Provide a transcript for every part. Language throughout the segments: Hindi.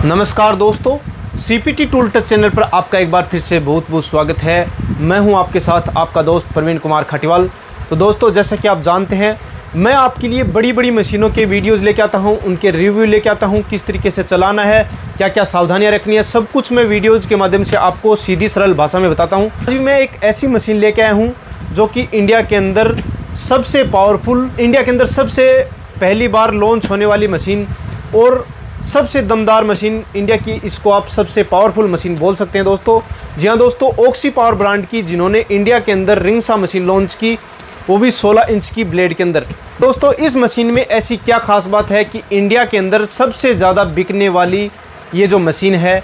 नमस्कार दोस्तों, सीपीटी टूल टच चैनल पर आपका एक बार फिर से बहुत बहुत स्वागत है। मैं हूं आपके साथ आपका दोस्त प्रवीण कुमार खटीवाल। तो दोस्तों, जैसा कि आप जानते हैं, मैं आपके लिए बड़ी बड़ी मशीनों के वीडियोस लेके आता हूं, उनके रिव्यू लेके आता हूं, किस तरीके से चलाना है, क्या क्या सावधानियां रखनी है, सब कुछ मैं वीडियोज़ के माध्यम से आपको सीधी सरल भाषा में बताता हूँ। अभी मैं एक ऐसी मशीन लेके आया हूँ जो कि इंडिया के अंदर सबसे पावरफुल, इंडिया के अंदर सबसे पहली बार लॉन्च होने वाली मशीन और सबसे दमदार मशीन इंडिया की, इसको आप सबसे पावरफुल मशीन बोल सकते हैं दोस्तों। जी हाँ दोस्तों, ऑक्सी पावर ब्रांड की, जिन्होंने इंडिया के अंदर रिंगसा मशीन लॉन्च की, वो भी 16 इंच की ब्लेड के अंदर। दोस्तों, इस मशीन में ऐसी क्या खास बात है कि इंडिया के अंदर सबसे ज़्यादा बिकने वाली ये जो मशीन है,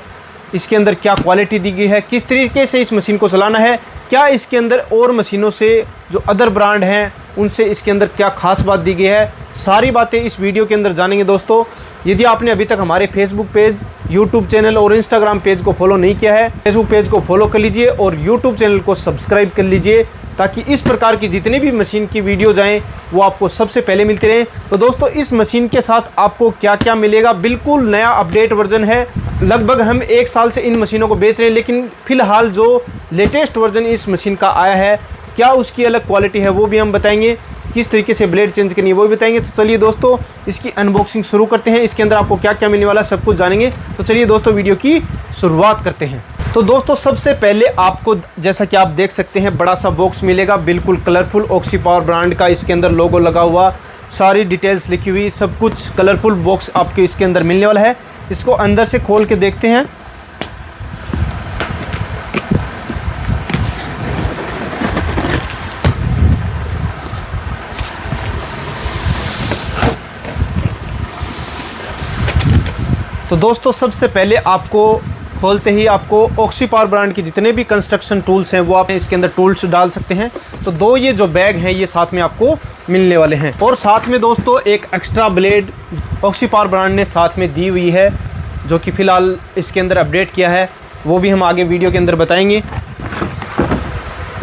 इसके अंदर क्या क्वालिटी दी गई है, किस तरीके से इस मशीन को चलाना है, क्या इसके अंदर और मशीनों से जो अदर ब्रांड हैं उनसे इसके अंदर क्या खास बात दी गई है, सारी बातें इस वीडियो के अंदर जानेंगे दोस्तों। यदि आपने अभी तक हमारे फेसबुक पेज, यूट्यूब चैनल और इंस्टाग्राम पेज को फॉलो नहीं किया है, फेसबुक पेज को फॉलो कर लीजिए और यूट्यूब चैनल को सब्सक्राइब कर लीजिए, ताकि इस प्रकार की जितने भी मशीन की वीडियो जाएं वो आपको सबसे पहले मिलती रहें। तो दोस्तों, इस मशीन के साथ आपको क्या क्या मिलेगा, बिल्कुल नया अपडेट वर्जन है। लगभग हम 1 साल से इन मशीनों को बेच रहे हैं, लेकिन फ़िलहाल जो लेटेस्ट वर्जन इस मशीन का आया है, क्या उसकी अलग क्वालिटी है वो भी हम बताएंगे, किस तरीके से ब्लेड चेंज करनी है वो भी बताएंगे। तो चलिए दोस्तों, इसकी अनबॉक्सिंग शुरू करते हैं। इसके अंदर आपको क्या क्या मिलने वाला है सब कुछ जानेंगे। तो चलिए दोस्तों, वीडियो की शुरुआत करते हैं। तो दोस्तों, सबसे पहले आपको, जैसा कि आप देख सकते हैं, बड़ा सा बॉक्स मिलेगा, बिल्कुल कलरफुल, ऑक्सी पावर ब्रांड का इसके अंदर लोगो लगा हुआ, सारी डिटेल्स लिखी हुई, सब कुछ कलरफुल बॉक्स आपको इसके अंदर मिलने वाला है। इसको अंदर से खोल के देखते हैं। तो दोस्तों, सबसे पहले आपको खोलते ही आपको ऑक्सी पावर ब्रांड की जितने भी कंस्ट्रक्शन टूल्स हैं वो आप इसके अंदर टूल्स डाल सकते हैं। तो 2 ये जो बैग हैं ये साथ में आपको मिलने वाले हैं, और साथ में दोस्तों एक extra blade oxy power brand ने साथ में दी हुई है, जो कि फ़िलहाल इसके अंदर अपडेट किया है, वो भी हम आगे वीडियो के अंदर बताएंगे।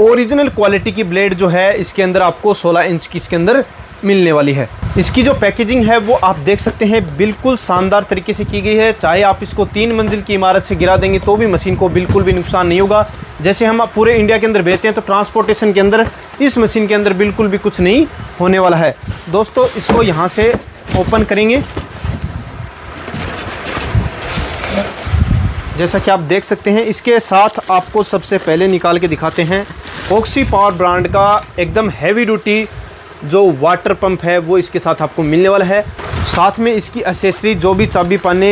ओरिजिनल क्वालिटी की ब्लेड जो है इसके अंदर आपको 16 इंच की इसके अंदर मिलने वाली है। इसकी जो पैकेजिंग है वो आप देख सकते हैं, बिल्कुल शानदार तरीके से की गई है। चाहे आप इसको 3 मंजिल की इमारत से गिरा देंगे तो भी मशीन को बिल्कुल भी नुकसान नहीं होगा। जैसे हम पूरे इंडिया के अंदर बेचते हैं, तो ट्रांसपोर्टेशन के अंदर इस मशीन के अंदर बिल्कुल भी कुछ नहीं होने वाला है। दोस्तों, इसको यहाँ से ओपन करेंगे, जैसा कि आप देख सकते हैं। इसके साथ आपको सबसे पहले निकाल के दिखाते हैं ऑक्सी पावर ब्रांड का एकदम हैवी ड्यूटी जो वाटर पंप है वो इसके साथ आपको मिलने वाला है। साथ में इसकी एक्सेसरी, जो भी चाबी पाने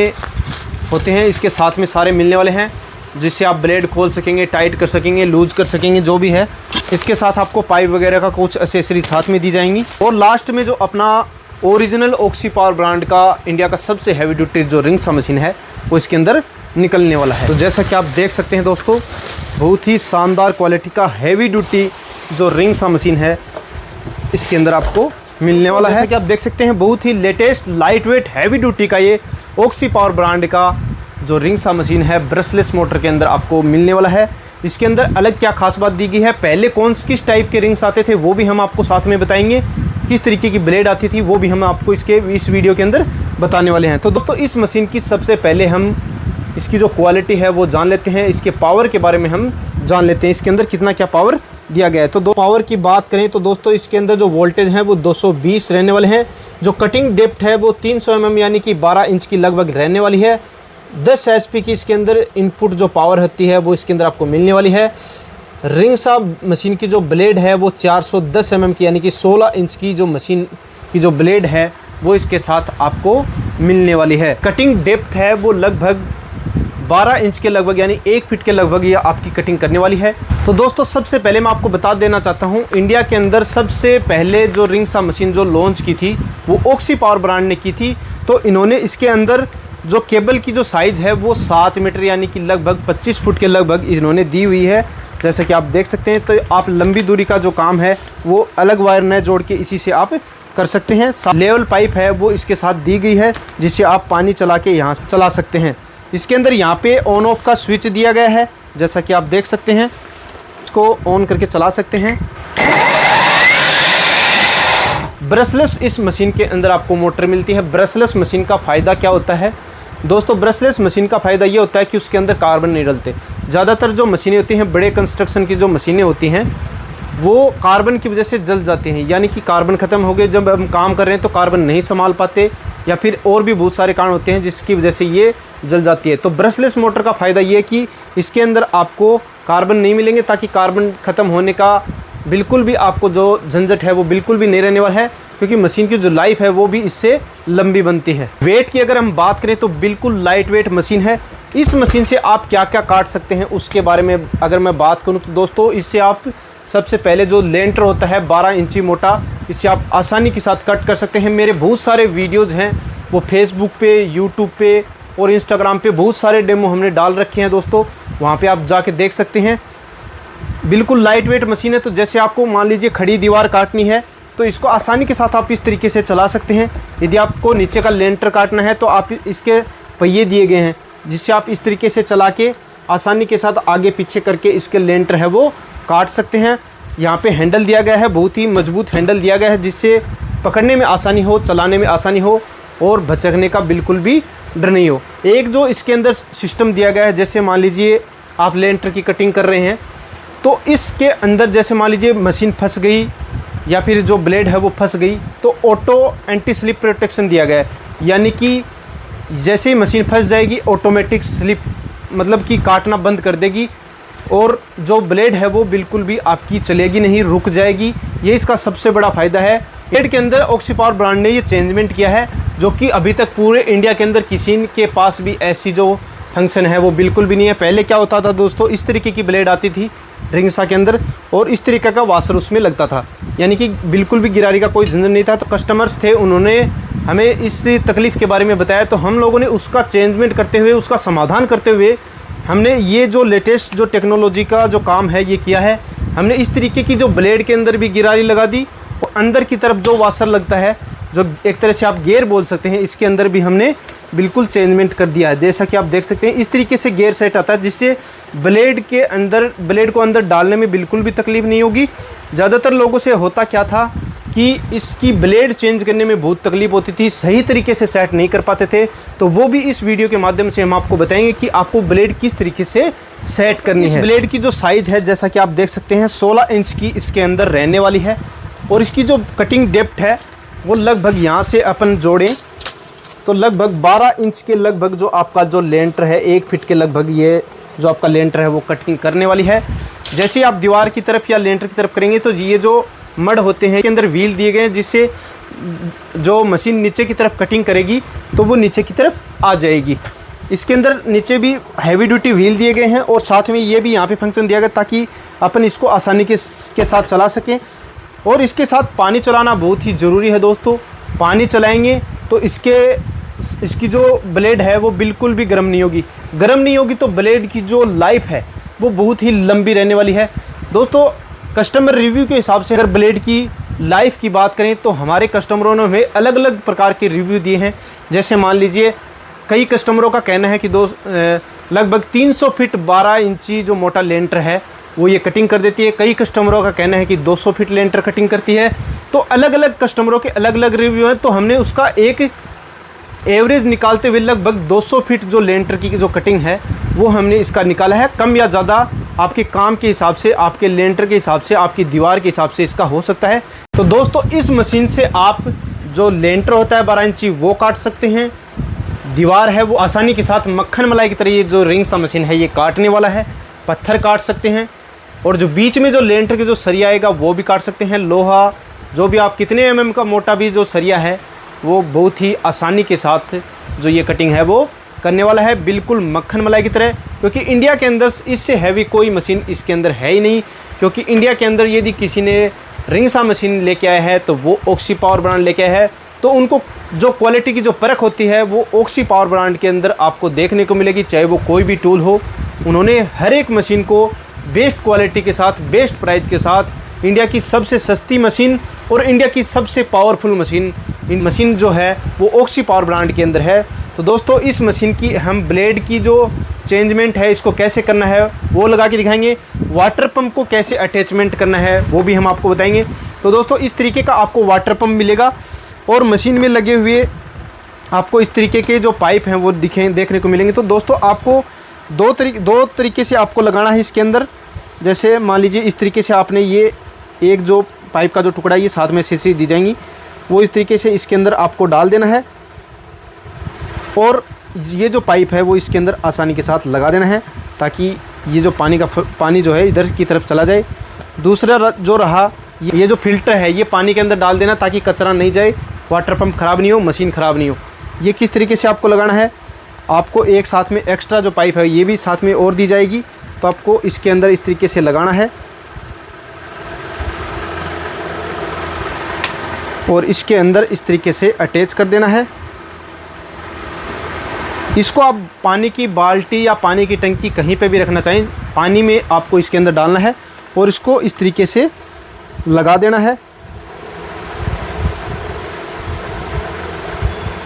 होते हैं, इसके साथ में सारे मिलने वाले हैं, जिससे आप ब्लेड खोल सकेंगे, टाइट कर सकेंगे, लूज कर सकेंगे, जो भी है। इसके साथ आपको पाइप वगैरह का कुछ एक्सेसरी साथ में दी जाएंगी। और लास्ट में जो अपना ओरिजिनल ऑक्सी पावर ब्रांड का इंडिया का सबसे हैवी ड्यूटी जो रिंगसा मशीन है वो इसके अंदर निकलने वाला है। तो जैसा कि आप देख सकते हैं दोस्तों, बहुत ही शानदार क्वालिटी का हैवी ड्यूटी जो रिंगसा मशीन है इसके अंदर आपको मिलने वाला है। जैसा कि आप देख सकते हैं, बहुत ही latest light weight heavy duty का ये ऑक्सी पावर ब्रांड का जो रिंगसा मशीन है ब्रशलेस मोटर के अंदर आपको मिलने वाला है। इसके अंदर अलग क्या खास बात दी गई है, पहले किस टाइप के रिंग्स आते थे वो भी हम आपको साथ में बताएंगे, किस तरीके की ब्लेड आती थी वो भी हम आपको इस वीडियो के अंदर बताने वाले हैं। तो दोस्तों, इस मशीन की सबसे पहले हम इसकी जो क्वालिटी है वो जान लेते हैं, इसके पावर के बारे में हम जान लेते हैं, इसके अंदर कितना क्या पावर दिया गया है। तो पावर की बात करें तो दोस्तों, इसके अंदर जो वोल्टेज है वो 220 रहने वाले हैं। जो कटिंग डेप्थ है वो 300 mm यानी कि 12 इंच की लगभग रहने वाली है। 10 HP की इसके अंदर इनपुट जो पावर होती है वो इसके अंदर आपको मिलने वाली है। रिंगसा मशीन की जो ब्लेड है वो 410 mm की यानी कि 16 इंच की जो मशीन की जो ब्लेड है वो इसके साथ आपको मिलने वाली है। कटिंग डेप्थ है वो लगभग 12 इंच के लगभग यानी 1 फीट के लगभग ये आपकी कटिंग करने वाली है। तो दोस्तों, सबसे पहले मैं आपको बता देना चाहता हूँ, इंडिया के अंदर सबसे पहले जो रिंगसा मशीन जो लॉन्च की थी वो ऑक्सी पावर ब्रांड ने की थी। तो इन्होंने इसके अंदर जो केबल की जो साइज़ है वो 7 मीटर यानी कि लगभग 25 फुट के लगभग इन्होंने दी हुई है, जैसा कि आप देख सकते हैं। तो आप लंबी दूरी का जो काम है वो अलग वायर न जोड़ के इसी से आप कर सकते हैं। लेवल पाइप है वो इसके साथ दी गई है, जिससे आप पानी चला के यहाँ चला सकते हैं। इसके अंदर यहाँ पे ऑन ऑफ का स्विच दिया गया है, जैसा कि आप देख सकते हैं, इसको ऑन करके चला सकते हैं। ब्रशलेस इस मशीन के अंदर आपको मोटर मिलती है। ब्रशलेस मशीन का फ़ायदा क्या होता है, दोस्तों ब्रशलेस मशीन का फ़ायदा ये होता है कि उसके अंदर कार्बन नहीं डलते। ज़्यादातर जो मशीनें होती हैं, बड़े कंस्ट्रक्शन की जो मशीनें होती हैं, वो कार्बन की वजह से जल जाती हैं, यानी कि कार्बन ख़त्म हो गए। जब हम काम कर रहे हैं तो कार्बन नहीं संभाल पाते, या फिर और भी बहुत सारे कारण होते हैं जिसकी वजह से ये जल जाती है। तो ब्रशलेस मोटर का फ़ायदा ये है कि इसके अंदर आपको कार्बन नहीं मिलेंगे, ताकि कार्बन ख़त्म होने का बिल्कुल भी आपको जो झंझट है वो बिल्कुल भी नहीं रहने वाला है, क्योंकि मशीन की जो लाइफ है वो भी इससे लंबी बनती है। वेट की अगर हम बात करें तो बिल्कुल लाइट वेट मशीन है। इस मशीन से आप क्या क्या काट सकते हैं उसके बारे में अगर मैं बात करूं तो दोस्तों, इससे आप सबसे पहले जो लेंटर होता है 12 इंची मोटा, इससे आप आसानी के साथ कट कर सकते हैं। मेरे बहुत सारे वीडियोज़ हैं वो फेसबुक पे, यूट्यूब पे और इंस्टाग्राम पे बहुत सारे डेमो हमने डाल रखे हैं दोस्तों, वहाँ पे आप जाके देख सकते हैं। बिल्कुल लाइट वेट मशीन है। तो जैसे आपको मान लीजिए खड़ी दीवार काटनी है तो इसको आसानी के साथ आप इस तरीके से चला सकते हैं। यदि आपको नीचे का लेंटर काटना है तो आप इसके पहिए दिए गए हैं, जिससे आप इस तरीके से चला के आसानी के साथ आगे पीछे करके इसके लेंटर है वो काट सकते हैं। यहाँ पे हैंडल दिया गया है, बहुत ही मजबूत हैंडल दिया गया है, जिससे पकड़ने में आसानी हो, चलाने में आसानी हो और भचकने का बिल्कुल भी डर नहीं हो। एक जो इसके अंदर सिस्टम दिया गया है, जैसे मान लीजिए आप लेंटर की कटिंग कर रहे हैं तो इसके अंदर जैसे मान लीजिए मशीन फंस गई या फिर जो ब्लेड है वो फंस गई तो ऑटो एंटी स्लिप प्रोटेक्शन दिया गया है, यानी कि जैसे ही मशीन फंस जाएगी ऑटोमेटिक स्लिप मतलब कि काटना बंद कर देगी और जो ब्लेड है वो बिल्कुल भी आपकी चलेगी नहीं, रुक जाएगी। ये इसका सबसे बड़ा फ़ायदा है। ब्लेड के अंदर ऑक्सी पावर ब्रांड ने ये चेंजमेंट किया है, जो कि अभी तक पूरे इंडिया के अंदर किसी के पास भी ऐसी जो फंक्शन है वो बिल्कुल भी नहीं है। पहले क्या होता था दोस्तों, इस तरीके की ब्लेड आती थी रिंगसा के अंदर और इस तरीके का वाशर उसमें लगता था, यानी कि बिल्कुल भी गिरारी का कोई झंझट नहीं था। तो कस्टमर्स थे, उन्होंने हमें इस तकलीफ़ के बारे में बताया, तो हम लोगों ने उसका चेंजमेंट करते हुए, उसका समाधान करते हुए हमने ये जो लेटेस्ट जो टेक्नोलॉजी का जो काम है ये किया है। हमने इस तरीके की जो ब्लेड के अंदर भी गिरारी लगा दी और अंदर की तरफ जो वाशर लगता है, जो एक तरह से आप गियर बोल सकते हैं, इसके अंदर भी हमने बिल्कुल चेंजमेंट कर दिया है। जैसा कि आप देख सकते हैं इस तरीके से गियर सेट आता है, जिससे ब्लेड को अंदर डालने में बिल्कुल भी तकलीफ नहीं होगी। ज़्यादातर लोगों से होता क्या था कि इसकी ब्लेड चेंज करने में बहुत तकलीफ होती थी, सही तरीके से सेट नहीं कर पाते थे। तो वो भी इस वीडियो के माध्यम से हम आपको बताएंगे कि आपको ब्लेड किस तरीके से सेट करनी है। इस ब्लेड की जो साइज़ है जैसा कि आप देख सकते हैं 16 इंच की इसके अंदर रहने वाली है और इसकी जो कटिंग डेप्थ है वो लगभग यहाँ से अपन जोड़ें तो लगभग 12 इंच के लगभग जो आपका जो लेंटर है 1 फीट के लगभग ये जो आपका लेंटर है वो कटिंग करने वाली है। जैसे आप दीवार की तरफ या लेंटर की तरफ करेंगे तो ये जो मड होते हैं के अंदर व्हील दिए गए हैं, जिससे जो मशीन नीचे की तरफ कटिंग करेगी तो वो नीचे की तरफ आ जाएगी। इसके अंदर नीचे भी हैवी ड्यूटी व्हील दिए गए हैं और साथ में ये भी यहाँ पे फंक्शन दिया गया ताकि अपन इसको आसानी के साथ चला सकें। और इसके साथ पानी चलाना बहुत ही ज़रूरी है दोस्तों। पानी चलाएंगे तो इसकी जो ब्लेड है वो बिल्कुल भी गर्म नहीं होगी। गर्म नहीं होगी तो ब्लेड की जो लाइफ है वो बहुत ही लंबी रहने वाली है दोस्तों। कस्टमर रिव्यू के हिसाब से अगर ब्लेड की लाइफ की बात करें तो हमारे कस्टमरों ने हमें अलग अलग प्रकार के रिव्यू दिए हैं। जैसे मान लीजिए कई कस्टमरों का कहना है कि लगभग 300 फीट 12 इंची जो मोटा लेंटर है वो ये कटिंग कर देती है। कई कस्टमरों का कहना है कि 200 फीट लेंटर कटिंग करती है। तो अलग अलग कस्टमरों के अलग अलग रिव्यू हैं, तो हमने उसका एक एवरेज निकालते हुए लगभग 200 फीट जो लेंटर की जो कटिंग है वो हमने इसका निकाला है। कम या ज़्यादा आपके काम के हिसाब से, आपके लेंटर के हिसाब से, आपकी दीवार के हिसाब से इसका हो सकता है। तो दोस्तों इस मशीन से आप जो लेंटर होता है 12 इंची वो काट सकते हैं। दीवार है वो आसानी के साथ मक्खन मलाई की तरह ये जो रिंग सा मशीन है ये काटने वाला है। पत्थर काट सकते हैं और जो बीच में जो लेंटर के जो सरिया आएगा वो भी काट सकते हैं। लोहा जो भी आप कितने mm का मोटा भी जो सरिया है वो बहुत ही आसानी के साथ जो ये कटिंग है वो करने वाला है, बिल्कुल मक्खन मलाई की तरह। क्योंकि इंडिया के अंदर इससे हैवी कोई मशीन इसके अंदर है ही नहीं। क्योंकि इंडिया के अंदर यदि किसी ने रिंगसा मशीन लेके आया है तो वो ऑक्सी पावर ब्रांड लेके आया है, तो उनको जो क्वालिटी की जो परख होती है वो ऑक्सी पावर ब्रांड के अंदर आपको देखने को मिलेगी। चाहे वो कोई भी टूल हो, उन्होंने हर एक मशीन को बेस्ट क्वालिटी के साथ, बेस्ट प्राइस के साथ, इंडिया की सबसे सस्ती मशीन और इंडिया की सबसे पावरफुल मशीन जो है वो ऑक्सी पावर ब्रांड के अंदर है। तो दोस्तों इस मशीन की हम ब्लेड की जो चेंजमेंट है इसको कैसे करना है वो लगा के दिखाएंगे। वाटर पंप को कैसे अटैचमेंट करना है वो भी हम आपको बताएंगे। तो दोस्तों इस तरीके का आपको वाटर पंप मिलेगा और मशीन में लगे हुए आपको इस तरीके के जो पाइप हैं वो देखने को मिलेंगे। तो दोस्तों आपको दो तरीके से आपको लगाना है इसके अंदर। जैसे मान लीजिए इस तरीके से आपने ये एक जो पाइप का जो टुकड़ा है ये साथ में सीसी दी जाएंगी, वो इस तरीके से इसके अंदर आपको डाल देना है और ये जो पाइप है वो इसके अंदर आसानी के साथ लगा देना है ताकि ये जो पानी जो है इधर की तरफ चला जाए। दूसरा जो रहा ये जो फिल्टर है ये पानी के अंदर डाल देना ताकि कचरा नहीं जाए, वाटर पंप ख़राब नहीं हो, मशीन ख़राब नहीं हो। ये किस तरीके से आपको लगाना है, आपको एक साथ में एक्स्ट्रा जो पाइप है ये भी साथ में और दी जाएगी, तो आपको इसके अंदर इस तरीके से लगाना है और इसके अंदर इस तरीके से अटैच कर देना है। इसको आप पानी की बाल्टी या पानी की टंकी कहीं पे भी रखना चाहें, पानी में आपको इसके अंदर डालना है और इसको इस तरीके से लगा देना है।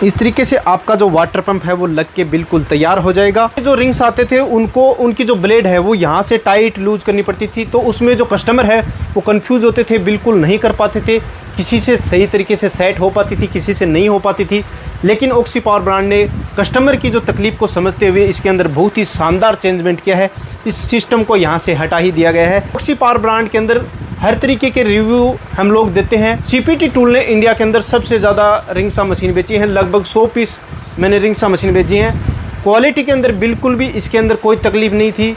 इस तरीके से आपका जो वाटर पंप है वो लग के बिल्कुल तैयार हो जाएगा। जो रिंग्स आते थे उनकी जो ब्लेड है वो यहाँ से टाइट लूज करनी पड़ती थी, तो उसमें जो कस्टमर है वो कंफ्यूज होते थे, बिल्कुल नहीं कर पाते थे, किसी से सही तरीके से सेट हो पाती थी, किसी से नहीं हो पाती थी। लेकिन ऑक्सी पावर ब्रांड ने कस्टमर की जो तकलीफ को समझते हुए इसके अंदर बहुत ही शानदार चेंजमेंट किया है। इस सिस्टम को यहाँ से हटा ही दिया गया है। ऑक्सी पावर ब्रांड के अंदर हर तरीके के रिव्यू हम लोग देते हैं। सीपीटी टूल ने इंडिया के अंदर सबसे ज़्यादा रिंग्सा मशीन बेची है, लगभग 100 पीस मैंने रिंग्सा मशीन बेची हैं। क्वालिटी के अंदर बिल्कुल भी इसके अंदर कोई तकलीफ नहीं थी,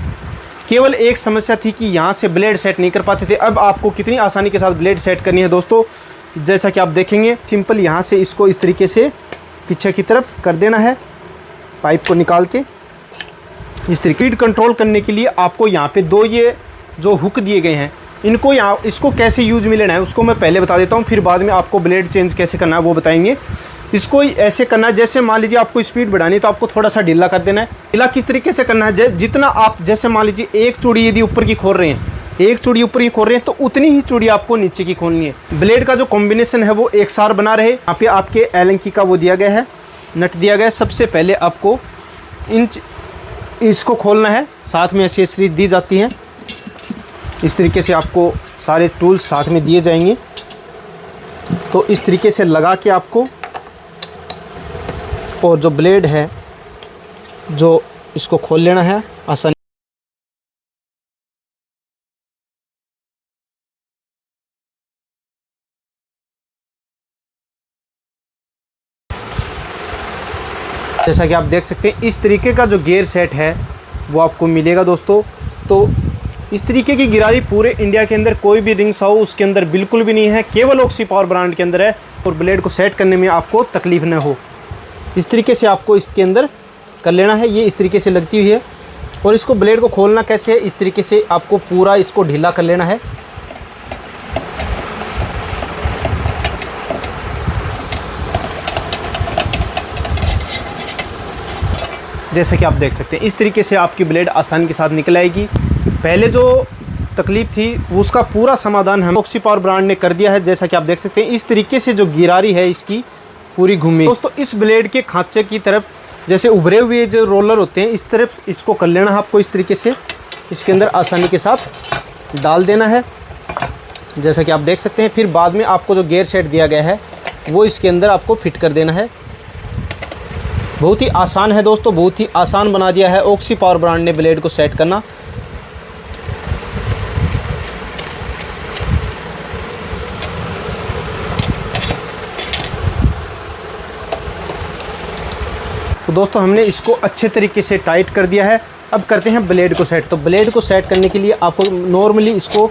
केवल एक समस्या थी कि यहाँ से ब्लेड सेट नहीं कर पाते थे। अब आपको कितनी आसानी के साथ ब्लेड सेट करनी है दोस्तों, जैसा कि आप देखेंगे। सिंपल यहाँ से इसको इस तरीके से पीछे की तरफ कर देना है, पाइप को निकाल के इस तरीके। स्पीड कंट्रोल करने के लिए आपको यहाँ पे दो ये जो हुक दिए गए हैं, इसको कैसे यूज में लेना है उसको मैं पहले बता देता हूँ, फिर बाद में आपको ब्लेड चेंज कैसे करना है वो बताएंगे। इसको ऐसे करना है, जैसे मान लीजिए आपको स्पीड बढ़ानी है तो आपको थोड़ा सा ढीला कर देना है। ढीला किस तरीके से करना है, जितना आप, जैसे मान लीजिए एक चूड़ी यदि ऊपर की खोल रहे हैं, एक चूड़ी ऊपर की खोल रहे हैं तो उतनी ही चूड़ी आपको नीचे की खोलनी है। ब्लेड का जो कॉम्बिनेशन है वो एक सार बना रहे। यहाँ पे आपके एलन की का वो दिया गया है, नट दिया गया है। सबसे पहले आपको इसको खोलना है, साथ में एक्सेसरीज दी जाती हैं। इस तरीके से आपको सारे टूल्स साथ में दिए जाएंगे, तो इस तरीके से लगा के आपको, और जो ब्लेड है जो इसको खोल लेना है आसानी। जैसा कि आप देख सकते हैं इस तरीके का जो गियर सेट है वो आपको मिलेगा दोस्तों। तो इस तरीके की गिरारी पूरे इंडिया के अंदर कोई भी रिंग्स हो उसके अंदर बिल्कुल भी नहीं है, केवल ऑक्सी पावर ब्रांड के अंदर है, और ब्लेड को सेट करने में आपको तकलीफ न हो। इस तरीके से आपको इसके अंदर कर लेना है, ये इस तरीके से लगती हुई है। और इसको ब्लेड को खोलना कैसे है, इस तरीके से आपको पूरा इसको ढीला कर लेना है। जैसे कि आप देख सकते हैं इस तरीके से आपकी ब्लेड आसानी के साथ निकल आएगी। पहले जो तकलीफ थी उसका पूरा समाधान हम ऑक्सी पावर ब्रांड ने कर दिया है। जैसा कि आप देख सकते हैं इस तरीके से जो गिरारी है इसकी पूरी घूमी। दोस्तों इस ब्लेड के खांचे की तरफ जैसे उभरे हुए जो रोलर होते हैं इस तरफ इसको कर लेना है आपको, इस तरीके से इसके अंदर आसानी के साथ डाल देना है, जैसा कि आप देख सकते हैं। फिर बाद में आपको जो गियर सेट दिया गया है वो इसके अंदर आपको फिट कर देना है। बहुत ही आसान है दोस्तों, बहुत ही आसान बना दिया है ऑक्सी पावर ब्रांड ने ब्लेड को सेट करना। तो दोस्तों हमने इसको अच्छे तरीके से टाइट कर दिया है। अब करते हैं ब्लेड को सेट। तो ब्लेड को सेट करने के लिए आपको नॉर्मली इसको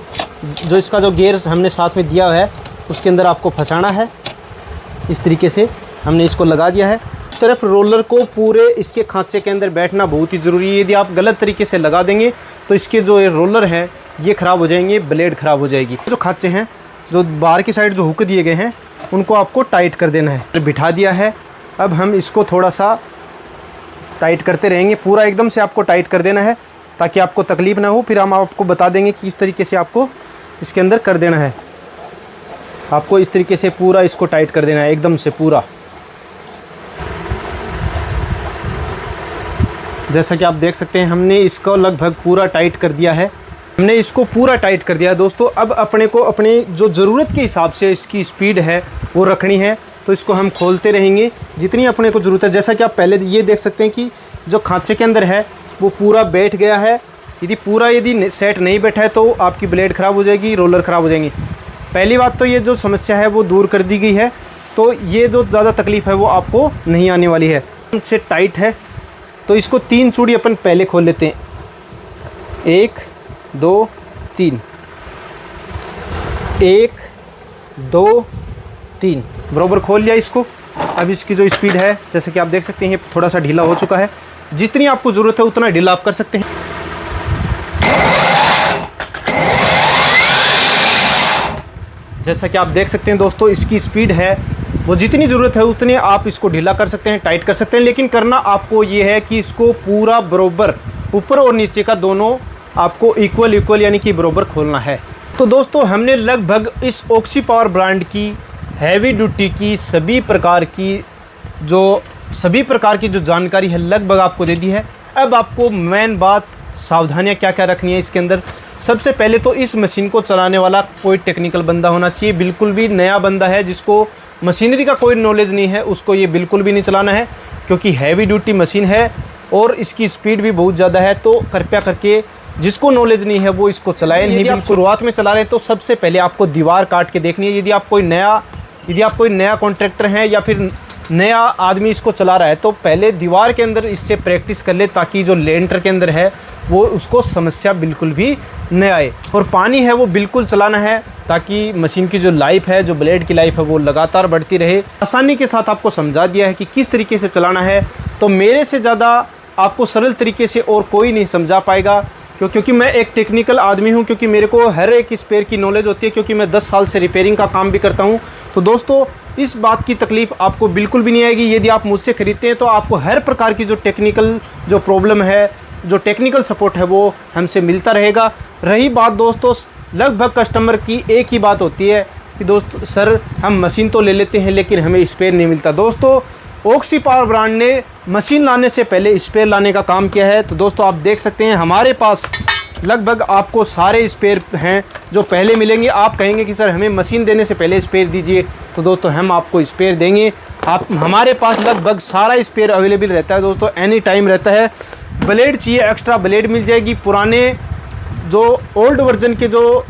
जो इसका जो गियर हमने साथ में दिया है उसके अंदर आपको फंसाना है। इस तरीके से हमने इसको लगा दिया है। इस तरफ रोलर को पूरे इसके खांचे के अंदर बैठना बहुत ही ज़रूरी है। यदि आप गलत तरीके से लगा देंगे तो इसके जो ये रोलर हैं ये ख़राब हो जाएंगे, ब्लेड ख़राब हो जाएगी। जो खांचे हैं जो बाहर की साइड जो हुक दिए गए हैं उनको आपको टाइट कर देना है। बिठा दिया है। अब हम इसको थोड़ा सा टाइट करते रहेंगे, पूरा एकदम से आपको टाइट कर देना है ताकि आपको तकलीफ़ ना हो। फिर हम आपको बता देंगे कि इस तरीके से आपको इसके अंदर कर देना है। आपको इस तरीके से पूरा इसको टाइट कर देना है एकदम से पूरा। जैसा कि आप देख सकते हैं हमने इसको लगभग पूरा टाइट कर दिया है। हमने इसको पूरा टाइट कर दिया है दोस्तों। अब अपने को अपने जो ज़रूरत के हिसाब से इसकी स्पीड है वो रखनी है। तो इसको हम खोलते रहेंगे जितनी अपने को ज़रूरत है। जैसा कि आप पहले ये देख सकते हैं कि जो खांचे के अंदर है वो पूरा बैठ गया है। यदि सेट नहीं बैठा है तो आपकी ब्लेड ख़राब हो जाएगी, रोलर ख़राब हो जाएंगी। पहली बात तो ये जो समस्या है वो दूर कर दी गई है, तो ये जो ज़्यादा तकलीफ़ है वो आपको नहीं आने वाली है। से टाइट है तो इसको 3 चूड़ी अपन पहले खोल लेते हैं। 1 2 3, 1 2 3 बराबर खोल लिया इसको। अब इसकी जो स्पीड है जैसे कि आप देख सकते हैं थोड़ा सा ढीला हो चुका है। जितनी आपको ज़रूरत है उतना ढीला आप कर सकते हैं। जैसा कि आप देख सकते हैं दोस्तों, इसकी स्पीड है वो जितनी ज़रूरत है उतने आप इसको ढीला कर सकते हैं, टाइट कर सकते हैं। लेकिन करना आपको ये है कि इसको पूरा बराबर ऊपर और नीचे का दोनों आपको इक्वल यानी कि बराबर खोलना है। तो दोस्तों हमने लगभग इस ऑक्सी पावर ब्रांड की हैवी ड्यूटी की सभी प्रकार की जो जानकारी है लगभग आपको दे दी है। अब आपको मेन बात सावधानियां क्या क्या रखनी है इसके अंदर। सबसे पहले तो इस मशीन को चलाने वाला कोई टेक्निकल बंदा होना चाहिए। बिल्कुल भी नया बंदा है जिसको मशीनरी का कोई नॉलेज नहीं है उसको ये बिल्कुल भी नहीं चलाना है, क्योंकि हैवी ड्यूटी मशीन है और इसकी स्पीड भी बहुत ज़्यादा है। तो कृपया करके जिसको नॉलेज नहीं है वो इसको चलाए नहीं। आप शुरुआत में चला रहे हैं तो सबसे पहले आपको दीवार काट के देखनी है। यदि आप कोई नया कॉन्ट्रैक्टर हैं या फिर नया आदमी इसको चला रहा है तो पहले दीवार के अंदर इससे प्रैक्टिस कर ले, ताकि जो लेंटर के अंदर है वो उसको समस्या बिल्कुल भी न आए। और पानी है वो बिल्कुल चलाना है ताकि मशीन की जो लाइफ है, जो ब्लेड की लाइफ है वो लगातार बढ़ती रहे। आसानी के साथ आपको समझा दिया है कि किस तरीके से चलाना है, तो मेरे से ज़्यादा आपको सरल तरीके से और कोई नहीं समझा पाएगा, क्योंकि मैं एक टेक्निकल आदमी हूं, क्योंकि मेरे को हर एक स्पेयर की नॉलेज होती है, क्योंकि मैं 10 साल से रिपेयरिंग का काम भी करता हूं। तो दोस्तों इस बात की तकलीफ़ आपको बिल्कुल भी नहीं आएगी। यदि आप मुझसे ख़रीदते हैं तो आपको हर प्रकार की जो टेक्निकल जो प्रॉब्लम है, जो टेक्निकल सपोर्ट है वो हमसे मिलता रहेगा। रही बात दोस्तों, लगभग कस्टमर की एक ही बात होती है कि दोस्तों सर हम मशीन तो ले लेते हैं लेकिन हमें स्पेयर नहीं मिलता। दोस्तों ऑक्सी पावर ब्रांड ने मशीन लाने से पहले स्पेयर लाने का काम किया है। तो दोस्तों आप देख सकते हैं हमारे पास लगभग आपको सारे स्पेयर हैं जो पहले मिलेंगे। आप कहेंगे कि सर हमें मशीन देने से पहले स्पेयर दीजिए, तो दोस्तों हम आपको स्पेयर देंगे। हमारे पास लगभग सारा स्पेयर अवेलेबल रहता है दोस्तों, एनी टाइम रहता है। ब्लेड चाहिए एक्स्ट्रा ब्लेड मिल जाएगी। पुराने जो ओल्ड वर्जन के जो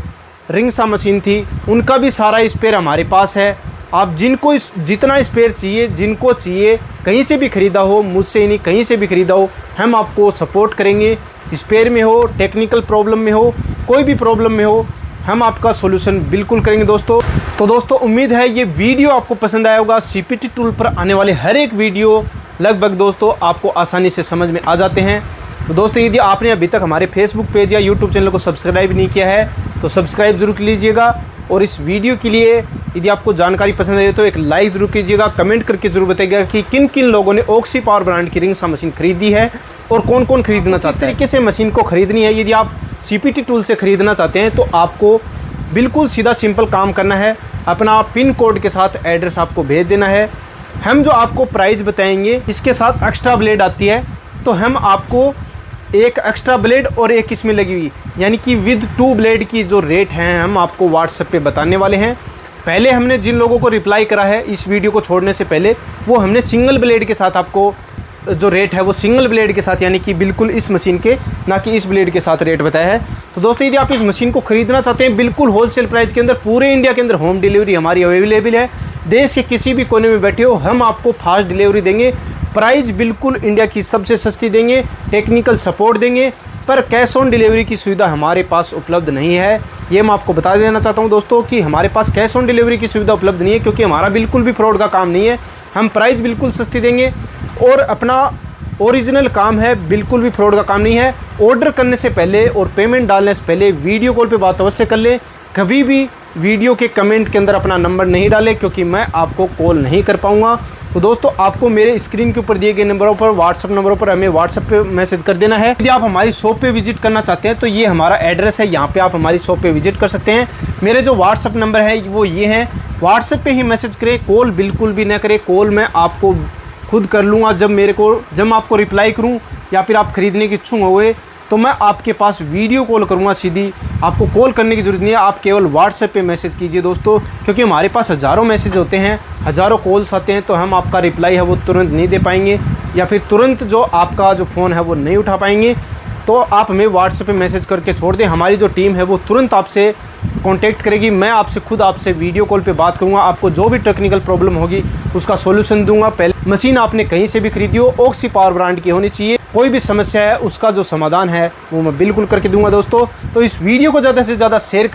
रिंग सा मशीन थी उनका भी सारा स्पेयर हमारे पास है। आप जिनको जितना स्पेयर चाहिए, जिनको चाहिए कहीं से भी ख़रीदा हो, मुझसे ही नहीं कहीं से भी ख़रीदा हो, हम आपको सपोर्ट करेंगे। स्पेयर में हो, टेक्निकल प्रॉब्लम में हो, कोई भी प्रॉब्लम में हो, हम आपका सॉल्यूशन बिल्कुल करेंगे दोस्तों। तो दोस्तों उम्मीद है ये वीडियो आपको पसंद आया होगा। सीपीटी टूल पर आने वाले हर एक वीडियो लगभग दोस्तों आपको आसानी से समझ में आ जाते हैं। तो दोस्तों यदि आपने अभी तक हमारे फेसबुक पेज या यूट्यूब चैनल को सब्सक्राइब नहीं किया है तो सब्सक्राइब ज़रूर कर लीजिएगा। और इस वीडियो के लिए यदि आपको जानकारी पसंद आई तो एक लाइक ज़रूर कीजिएगा। कमेंट करके ज़रूर बताइएगा कि किन किन लोगों ने ऑक्सी पावर ब्रांड की रिंग सा मशीन खरीदी है और कौन कौन खरीदना चाहते हैं। किस तरीके से मशीन को ख़रीदनी है। यदि आप सीपीटी टूल से ख़रीदना चाहते हैं तो आपको बिल्कुल सीधा सिंपल काम करना है। अपना पिन कोड के साथ एड्रेस आपको भेज देना है। हम जो आपको प्राइस बताएंगे इसके साथ एक्स्ट्रा ब्लेड आती है, तो हम आपको एक एक्स्ट्रा ब्लेड और एक इसमें लगी हुई यानी कि विद 2 ब्लेड की जो रेट हैं हम आपको व्हाट्सएप पे बताने वाले हैं। पहले हमने जिन लोगों को रिप्लाई करा है इस वीडियो को छोड़ने से पहले, वो हमने सिंगल ब्लेड के साथ आपको जो रेट है वो सिंगल ब्लेड के साथ यानी कि बिल्कुल इस मशीन के, ना कि इस ब्लेड के साथ रेट बताया है। तो दोस्तों यदि आप इस मशीन को ख़रीदना चाहते हैं बिल्कुल होलसेल प्राइस के अंदर, पूरे इंडिया के अंदर होम डिलीवरी हमारी अवेलेबल है। देश के किसी भी कोने में बैठे हो हम आपको फास्ट डिलीवरी देंगे। प्राइस बिल्कुल इंडिया की सबसे सस्ती देंगे, टेक्निकल सपोर्ट देंगे, पर कैश ऑन डिलीवरी की सुविधा हमारे पास उपलब्ध नहीं है। ये मैं आपको बता देना चाहता हूँ दोस्तों कि हमारे पास कैश ऑन डिलीवरी की सुविधा उपलब्ध नहीं है, क्योंकि हमारा बिल्कुल भी फ्रॉड का काम नहीं है। हम प्राइस बिल्कुल सस्ती देंगे और अपना ओरिजिनल काम है, बिल्कुल भी फ्रॉड का काम नहीं है। ऑर्डर करने से पहले और पेमेंट डालने से पहले वीडियो कॉल पे बात अवश्य कर लें। कभी भी वीडियो के कमेंट के अंदर अपना नंबर नहीं डालें, क्योंकि मैं आपको कॉल नहीं कर पाऊँगा। तो दोस्तों आपको मेरे स्क्रीन के ऊपर दिए गए नंबरों पर, व्हाट्सअप नंबरों पर हमें व्हाट्सअप पे मैसेज कर देना है। यदि आप हमारी शॉप पे विजिट करना चाहते हैं तो ये हमारा एड्रेस है, यहाँ पे आप हमारी शॉप पे विजिट कर सकते हैं। मेरे जो व्हाट्सअप नंबर है वो ये हैं, व्हाट्सअप पे ही मैसेज करें, कॉल बिल्कुल भी ना करें। कॉल मैं आपको खुद कर लूँगा जब मैं आपको रिप्लाई करूँ या फिर आप ख़रीदने के इच्छुक हुए तो मैं आपके पास वीडियो कॉल करूँगा सीधी। आपको कॉल करने की ज़रूरत नहीं है, आप केवल व्हाट्सएप पे मैसेज कीजिए दोस्तों, क्योंकि हमारे पास हज़ारों मैसेज होते हैं, हज़ारों कॉल्स आते हैं, तो हम आपका रिप्लाई है वो तुरंत नहीं दे पाएंगे, या फिर तुरंत जो आपका जो फ़ोन है वो नहीं उठा पाएंगे। तो आप हमें व्हाट्सएप पे मैसेज करके छोड़ दें, हमारी जो टीम है वो तुरंत आपसे कांटेक्ट करेगी। मैं आपसे खुद आपसे वीडियो कॉल पे बात करूंगा, आपको जो भी टेक्निकल प्रॉब्लम होगी उसका सॉल्यूशन दूंगा। पहले मशीन आपने कहीं से भी खरीदी हो, ऑक्सी पावर ब्रांड की होनी चाहिए। कोई भी समस्या है उसका जो समाधान है वो मैं बिल्कुल करके दूंगा दोस्तों। तो इस वीडियो को ज़्यादा से ज़्यादा शेयर कर